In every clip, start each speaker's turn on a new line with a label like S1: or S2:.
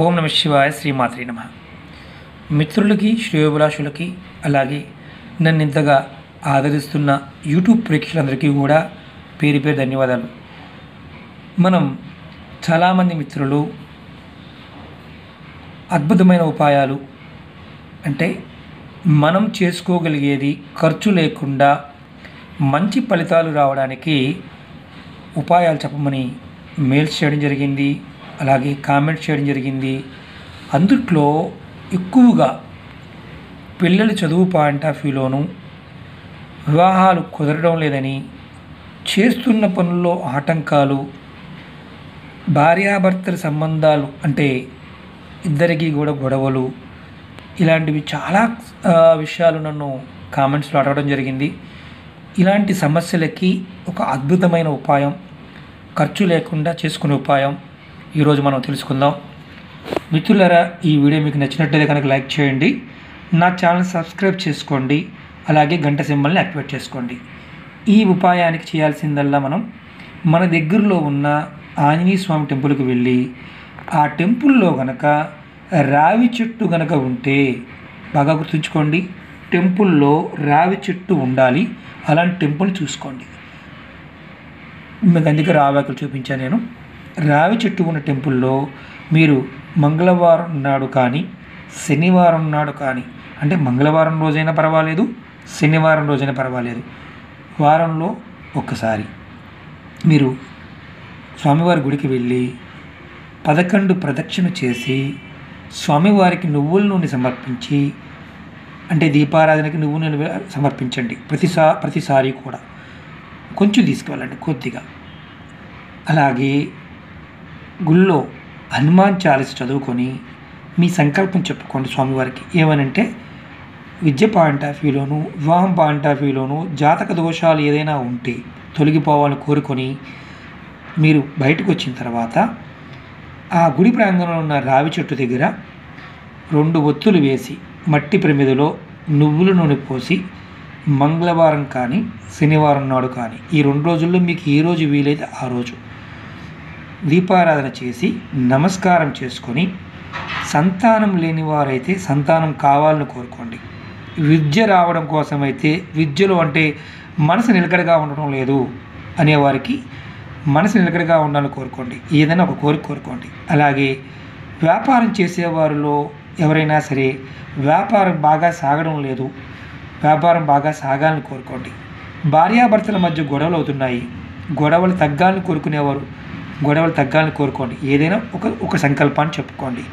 S1: ఓం నమ శివాయ శ్రీమాత్రే నమ. మిత్రులకి శ్రేయోభిలాషులకి అలాగే నన్ను ఇంతగా ఆదరిస్తున్న యూట్యూబ్ ప్రేక్షకులందరికీ కూడా పేరు పేరు ధన్యవాదాలు. మనం చాలామంది మిత్రులు అద్భుతమైన ఉపాయాలు అంటే మనం చేసుకోగలిగేది ఖర్చు లేకుండా మంచి ఫలితాలు రావడానికి ఉపాయాలు చెప్పమని మెయిల్స్ చేయడం జరిగింది, అలాగే కామెంట్స్ చేయడం జరిగింది. అందుట్లో ఎక్కువగా పిల్లల చదువు పాయింట్ ఆఫ్ వ్యూలోను వివాహాలు కుదరడం లేదని, చేస్తున్న పనుల్లో ఆటంకాలు, భార్యాభర్తల సంబంధాలు అంటే ఇద్దరికీ కూడా గొడవలు, ఇలాంటివి చాలా విషయాలు నన్ను కామెంట్స్లో అడగడం జరిగింది. ఇలాంటి సమస్యలకి ఒక అద్భుతమైన ఉపాయం, ఖర్చు లేకుండా చేసుకునే ఉపాయం ఈరోజు మనం తెలుసుకుందాం. మిత్రులారా, ఈ వీడియో మీకు నచ్చినట్లయితే కనుక లైక్ చేయండి, నా ఛానల్ సబ్స్క్రైబ్ చేసుకోండి, అలాగే గంట సింబల్ని యాక్టివేట్ చేసుకోండి. ఈ ఉపాయానికి చేయాల్సిందల్లా మన దగ్గరలో ఉన్న ఆంజనేయ స్వామి టెంపుల్కి వెళ్ళి ఆ టెంపుల్లో కనుక రావి చెట్టు కనుక ఉంటే, బాగా గుర్తుంచుకోండి, టెంపుల్లో రావి చెట్టు ఉండాలి. అలాంటి టెంపుల్ చూసుకోండి. మీకు అందుకే రావాకులు చూపించాను నేను. రావి చెట్టు ఉన్న టెంపుల్లో మీరు మంగళవారం నాడు కానీ శనివారం నాడు కానీ, అంటే మంగళవారం రోజైనా పర్వాలేదు, శనివారం రోజైనా పర్వాలేదు, వారంలో ఒక్కసారి మీరు స్వామివారి గుడికి వెళ్ళి 11 ప్రదక్షిణ చేసి స్వామివారికి నువ్వుల నూనె సమర్పించి, అంటే దీపారాధనకి నువ్వు నూనె సమర్పించండి. ప్రతిసారి కూడా కొంచెం తీసుకువెళ్ళండి, కొద్దిగా. అలాగే గుళ్ళో హనుమాన్ చాలీస చదువుకొని మీ సంకల్పం చెప్పుకోండి స్వామివారికి. ఏమనంటే విద్య పాయింట్ ఆఫ్ వ్యూలోను, వివాహం పాయింట్ ఆఫ్ వ్యూలోను జాతక దోషాలు ఏదైనా ఉంటే తొలగిపోవాలని కోరుకొని మీరు బయటకు వచ్చిన తర్వాత ఆ గుడి ప్రాంగణంలో ఉన్న రావి చెట్టు దగ్గర 2 ఒత్తులు వేసి మట్టి ప్రమిదలో నువ్వుల నూనె పోసి మంగళవారం కానీ శనివారం నాడు కానీ ఈ 2 రోజుల్లో మీకు ఏ రోజు వీలైతే ఆ రోజు దీపారాధన చేసి నమస్కారం చేసుకొని, సంతానం లేని వారైతే సంతానం కావాలని కోరుకోండి. విద్య రావడం కోసమైతే, విద్యలో అంటే మనసు నిలకడగా ఉండడం లేదు అనేవారికి మనసు నిలకడగా ఉండాలని కోరుకోండి. ఏదైనా ఒక కోరిక కోరుకోండి. అలాగే వ్యాపారం చేసేవారిలో ఎవరైనా సరే వ్యాపారం బాగా సాగడం లేదు, వ్యాపారం బాగా సాగాలని కోరుకోండి. భార్యాభర్తల మధ్య గొడవలు అవుతున్నాయి, గొడవలు తగ్గాలని కోరుకునేవారు గొడవలు తగ్గాలని కోరుకోండి. ఏదైనా ఒక సంకల్పాన్ని చెప్పుకోండి.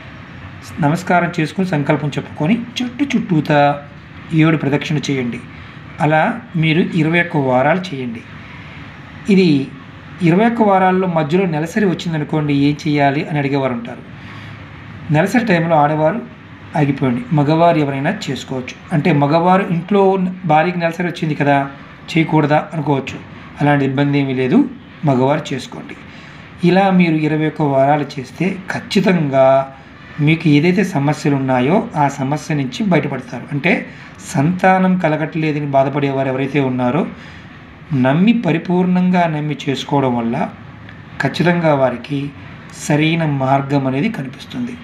S1: నమస్కారం చేసుకుని సంకల్పం చెప్పుకొని చుట్టూతా 7 ప్రదక్షిణ చేయండి. అలా మీరు 21 వారాలు చేయండి. ఇది 21 వారాల్లో మధ్యలో నెలసరి వచ్చిందనుకోండి, ఏం చేయాలి అని అడిగేవారు ఉంటారు. నెలసరి టైంలో ఆడవారు ఆగిపోయింది, మగవారు ఎవరైనా చేసుకోవచ్చు. అంటే మగవారు ఇంట్లో భార్యకి నెలసరి వచ్చింది కదా, చేయకూడదా అనుకోవచ్చు. అలాంటి ఇబ్బంది ఏమీ లేదు, మగవారు చేసుకోండి. ఇలా మీరు 21 వారాలు చేస్తే ఖచ్చితంగా మీకు ఏదైతే సమస్యలు ఉన్నాయో ఆ సమస్య నుంచి బయటపడతారు. అంటే సంతానం కలగట్లేదని బాధపడేవారు ఎవరైతే ఉన్నారో పరిపూర్ణంగా నమ్మి చేసుకోవడం వల్ల ఖచ్చితంగా వారికి సరైన మార్గం అనేది కనిపిస్తుంది.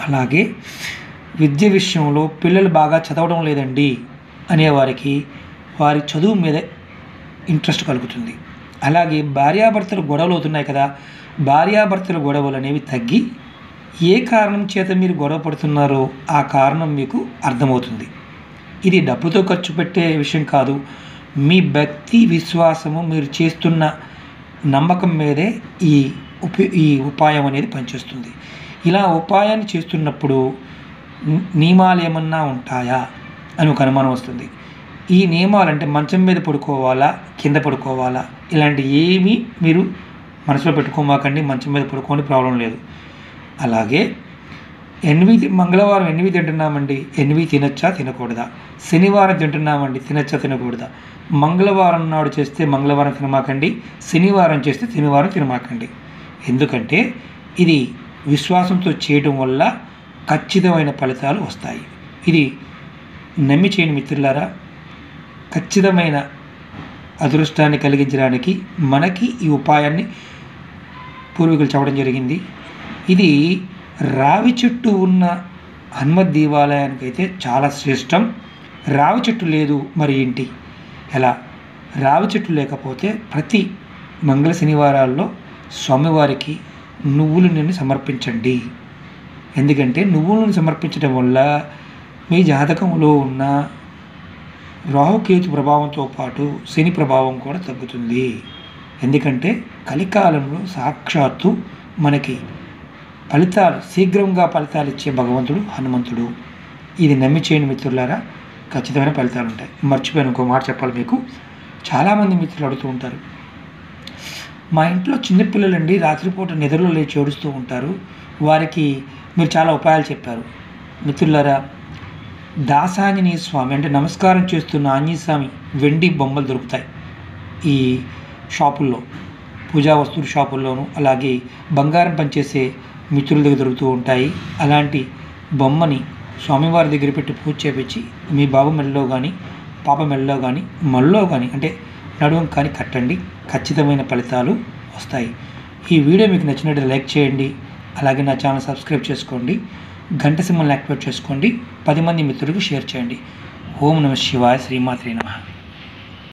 S1: అలాగే విద్య విషయంలో పిల్లలు బాగా చదవడం లేదండి అనేవారికి వారి చదువు మీద ఇంట్రెస్ట్ కలుగుతుంది. అలాగే భార్యాభర్తలు గొడవలు అవుతున్నాయి కదా, భార్యాభర్తల గొడవలు అనేవి తగ్గి ఏ కారణం చేత మీరు గొడవ పడుతున్నారో ఆ కారణం మీకు అర్థమవుతుంది. ఇది డబ్బుతో ఖర్చు పెట్టే విషయం కాదు, మీ భక్తి విశ్వాసము, మీరు చేస్తున్న నమ్మకం మీదే ఈ ఉపాయం అనేది పనిచేస్తుంది. ఇలా ఉపాయాన్ని చేస్తున్నప్పుడు నియమాలు ఏమన్నా ఉంటాయా అని ఒక అనుమానం వస్తుంది. ఈ నియమాలు అంటే మంచం మీద పడుకోవాలా, కింద పడుకోవాలా, ఇలాంటి ఏమీ మీరు మనసులో పెట్టుకోమాకండి. మంచం మీద పడుకోని ప్రాబ్లం లేదు. అలాగే మంగళవారం ఎనివి తింటున్నామండి, ఎనివి తినచ్చా తినకూడదా, శనివారం తింటున్నామండి, తినచ్చా తినకూడదా, మంగళవారం నాడు చేస్తే మంగళవారం తినమాకండి, శనివారం చేస్తే శనివారం తినమాకండి. ఎందుకంటే ఇది విశ్వాసంతో చేయడం వల్ల ఖచ్చితమైన ఫలితాలు వస్తాయి. ఇది నమ్మి చేయని మిత్రులారా, ఖచ్చితమైన అదృష్టాన్ని కలిగించడానికి మనకి ఈ ఉపాయాన్ని పూర్వీకులు చెప్పడం జరిగింది. ఇది రావి చెట్టు ఉన్న హనుమత్ దేవాలయానికి అయితే చాలా శ్రేష్టం. రావి చెట్టు లేదు మరి ఏంటి? ఎలా? రావి చెట్టు లేకపోతే ప్రతి మంగళ శనివారాల్లో స్వామివారికి నువ్వుల నూనె సమర్పించండి. ఎందుకంటే నువ్వుల నూనె సమర్పించడం వల్ల మీ జాతకంలో ఉన్న రాహుకేతు ప్రభావంతో పాటు శని ప్రభావం కూడా తగ్గుతుంది. ఎందుకంటే కలికాలంలో సాక్షాత్తు మనకి శీఘ్రంగా ఫలితాలు ఇచ్చే భగవంతుడు హనుమంతుడు. ఇది నమ్మి చేయండి మిత్రులారా, ఖచ్చితమైన ఫలితాలు ఉంటాయి. మర్చిపోయాను ఇంకో మాట చెప్పాలి మీకు. చాలామంది మిత్రులు అడుగుతూ ఉంటారు, మా ఇంట్లో చిన్నపిల్లలండి రాత్రిపూట నిద్రలో లేచి ఏడుస్తూ ఉంటారు, వారికి మీరు చాలా ఉపాయాలు చెప్పారు. మిత్రులారా, దాసాంజనేయ స్వామి అంటే నమస్కారం చేస్తున్న ఆంజనేయ స్వామి వెండి బొమ్మలు దొరుకుతాయి ఈ షాపుల్లో, పూజా వస్తువుల షాపుల్లోనూ, అలాగే బంగారం పనిచేసే మిత్రుల దగ్గర దొరుకుతూ ఉంటాయి. అలాంటి బొమ్మని స్వామివారి దగ్గర పెట్టి పూజ చేపించి మీ బాబు మెడలో కానీ పాప మెడలో కానీ మళ్ళలో కానీ అంటే నడువం కానీ కట్టండి, ఖచ్చితమైన ఫలితాలు వస్తాయి. ఈ వీడియో మీకు నచ్చినట్టు లైక్ చేయండి, అలాగే నా ఛానల్ సబ్స్క్రైబ్ చేసుకోండి, గంట సింబల్ని యాక్టివేట్ చేసుకోండి, 10 మంది మిత్రులకు షేర్ చేయండి. ఓం నమః శివాయ, శ్రీమాత్రే నమః.